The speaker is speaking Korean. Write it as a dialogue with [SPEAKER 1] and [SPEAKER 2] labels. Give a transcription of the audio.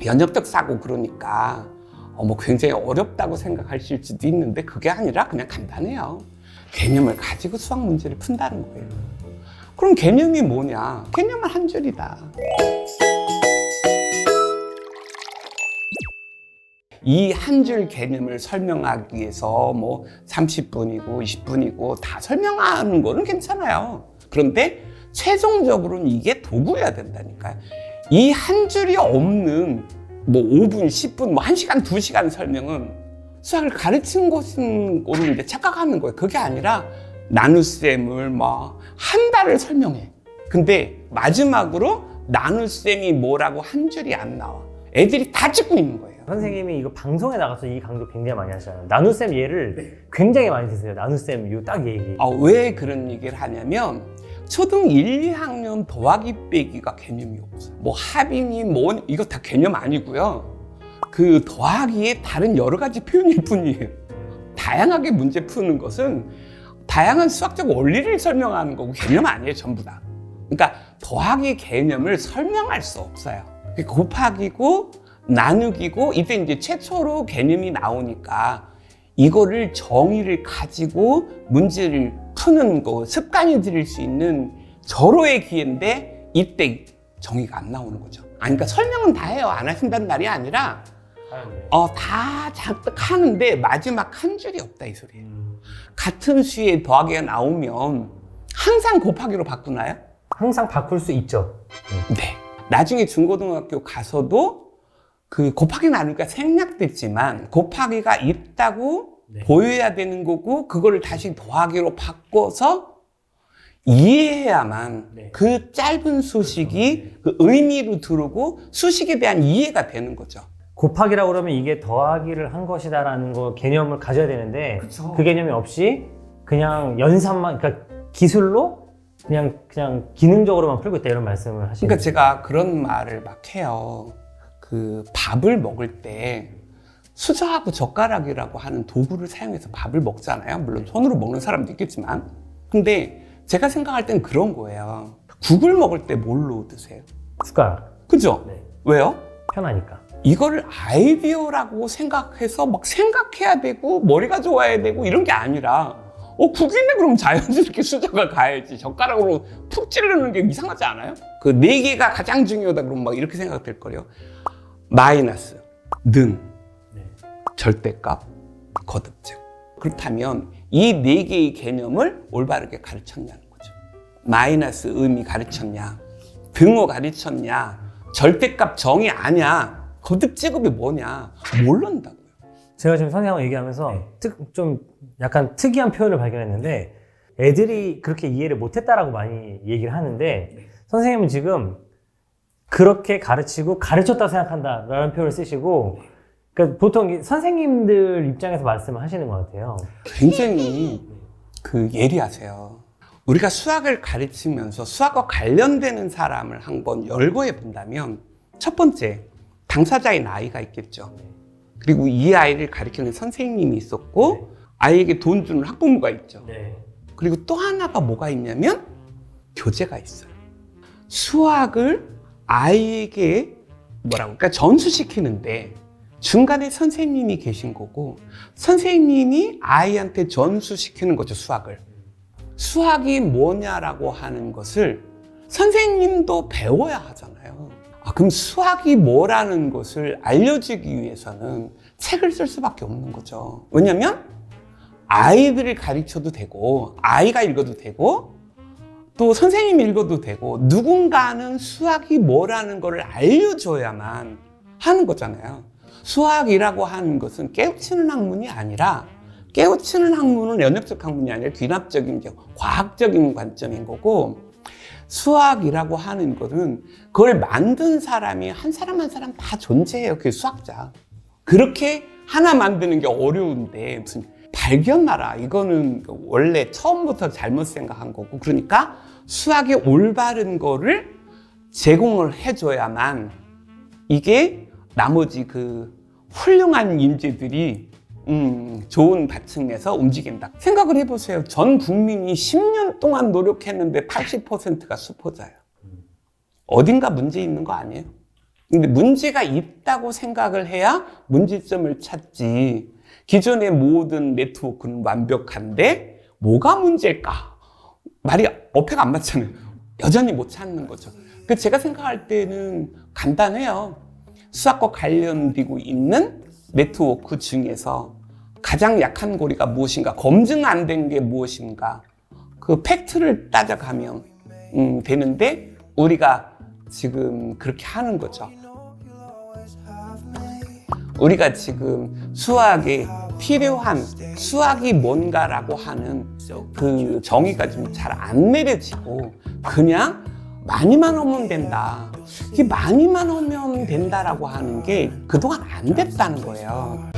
[SPEAKER 1] 연역적 사고 그러니까 뭐 굉장히 어렵다고 생각하실 수도 있는데 그게 아니라 그냥 간단해요. 개념을 가지고 수학 문제를 푼다는 거예요. 그럼 개념이 뭐냐? 개념은 한 줄이다. 이 한 줄 개념을 설명하기 위해서 뭐 30분이고 20분이고 다 설명하는 거는 괜찮아요. 그런데 최종적으로는 이게 도구여야 된다니까요. 이 한 줄이 없는 뭐 5분, 10분, 뭐 1시간, 2시간 설명은 수학을 가르치는 것으로 이제 착각하는 거예요. 그게 아니라 나눗셈을 막 한 달을 설명해. 근데 마지막으로 나눗셈이 뭐라고 한 줄이 안 나와. 애들이 다 찍고 있는 거예요.
[SPEAKER 2] 선생님이 이거 방송에 나가서 이 강조 굉장히 많이 하시잖아요. 나눗셈 예를 굉장히 많이 드세요. 나눗셈 요 딱 얘기.
[SPEAKER 1] 왜 그런 얘기를 하냐면 초등 1, 2학년 더하기 빼기가 개념이 없어요. 뭐 합이니 뭐 이거 다 개념 아니고요. 그 더하기에 다른 여러 가지 표현일 뿐이에요. 다양하게 문제 푸는 것은 다양한 수학적 원리를 설명하는 거고 개념 아니에요, 전부 다. 그러니까 더하기 개념을 설명할 수 없어요. 곱하기고 나누기고 이제 최초로 개념이 나오니까 이거를 정의를 가지고 문제를 푸는 거 습관이 들일 수 있는 절호의 기회인데 이때 정의가 안 나오는 거죠. 그러니까 설명은 다 해요. 안 하신다는 말이 아니라 다 잔뜩 하는데 마지막 한 줄이 없다 이 소리예요. 같은 수에 더하기가 나오면 항상 곱하기로 바꾸나요?
[SPEAKER 2] 항상 바꿀 수 있죠.
[SPEAKER 1] 네. 나중에 중고등학교 가서도 그 곱하기 나누기가 생략됐지만 곱하기가 있다고 보여야 되는 거고 그거를 다시 더하기로 바꿔서 이해해야만 그 짧은 수식이 그 의미로 들어오고 수식에 대한 이해가 되는 거죠.
[SPEAKER 2] 곱하기라고 그러면 이게 더하기를 한 것이다라는 거 개념을 가져야 되는데
[SPEAKER 1] 그쵸.
[SPEAKER 2] 그 개념이 없이 그냥 연산만 그러니까 기술로 그냥 기능적으로만 풀고 있다 이런 말씀을 하시는
[SPEAKER 1] 그러니까 제가 그런 말을 막 해요. 그 밥을 먹을 때 수저하고 젓가락이라고 하는 도구를 사용해서 밥을 먹잖아요. 물론 손으로 먹는 사람도 있겠지만. 근데 제가 생각할 땐 그런 거예요. 국을 먹을 때 뭘로 드세요?
[SPEAKER 2] 숟가락.
[SPEAKER 1] 그죠?
[SPEAKER 2] 네.
[SPEAKER 1] 왜요?
[SPEAKER 2] 편하니까.
[SPEAKER 1] 이거를 아이디어라고 생각해서 막 생각해야 되고 머리가 좋아야 되고 이런 게 아니라 국인데 그럼 자연스럽게 수저가 가야지. 젓가락으로 푹 찌르는 게 이상하지 않아요? 그 4개가 가장 중요하다 그러면 막 이렇게 생각될 거예요. 마이너스, 는, 절대값, 거듭즉. 그렇다면 이 4개의 개념을 올바르게 가르쳤냐는 거죠. 마이너스 의미 가르쳤냐, 등호 가르쳤냐, 절대값 정의 아냐, 거듭제곱이 뭐냐 모른다고요.
[SPEAKER 2] 제가 지금 선생님하고 얘기하면서 좀 약간 특이한 표현을 발견했는데 애들이 그렇게 이해를 못했다라고 많이 얘기를 하는데 선생님은 지금 그렇게 가르치고 가르쳤다고 생각한다라는 표현을 쓰시고 그러니까 보통 선생님들 입장에서 말씀을 하시는 것 같아요.
[SPEAKER 1] 굉장히 예리하세요. 우리가 수학을 가르치면서 수학과 관련되는 사람을 한번 열거해 본다면 첫 번째, 당사자인 아이가 있겠죠. 그리고 이 아이를 가르치는 선생님이 있었고 아이에게 돈 주는 학부모가 있죠. 그리고 또 하나가 뭐가 있냐면 교재가 있어요. 수학을 아이에게 그러니까 전수시키는데 중간에 선생님이 계신 거고 선생님이 아이한테 전수시키는 거죠, 수학을. 수학이 뭐냐라고 하는 것을 선생님도 배워야 하잖아요. 그럼 수학이 뭐라는 것을 알려주기 위해서는 책을 쓸 수밖에 없는 거죠. 왜냐면 아이들을 가르쳐도 되고 아이가 읽어도 되고 또 선생님이 읽어도 되고 누군가는 수학이 뭐라는 걸 알려줘야만 하는 거잖아요. 수학이라고 하는 것은 깨우치는 학문이 아니라 깨우치는 학문은 연역적 학문이 아니라 귀납적인 과학적인 관점인 거고 수학이라고 하는 것은 그걸 만든 사람이 한 사람 한 사람 다 존재해요. 그게 수학자. 그렇게 하나 만드는 게 어려운데 무슨 발견하라. 이거는 원래 처음부터 잘못 생각한 거고 그러니까 수학의 올바른 거를 제공을 해줘야만 이게 나머지 훌륭한 인재들이 좋은 받침에서 움직인다. 생각을 해보세요. 전 국민이 10년 동안 노력했는데 80%가 수포자예요. 어딘가 문제 있는 거 아니에요? 근데 문제가 있다고 생각을 해야 문제점을 찾지. 기존의 모든 네트워크는 완벽한데 뭐가 문제일까? 말이 어폐가 안 맞잖아요. 여전히 못 찾는 거죠. 그 제가 생각할 때는 간단해요. 수학과 관련되고 있는 네트워크 중에서 가장 약한 고리가 무엇인가, 검증 안 된 게 무엇인가, 그 팩트를 따져가면 되는데 우리가 지금 그렇게 하는 거죠. 우리가 지금 수학에 필요한 수학이 뭔가라고 하는 그 정의가 좀 잘 안 내려지고 그냥 많이만 오면 된다. 이게 많이만 오면 된다라고 하는 게 그동안 안 됐다는 거예요.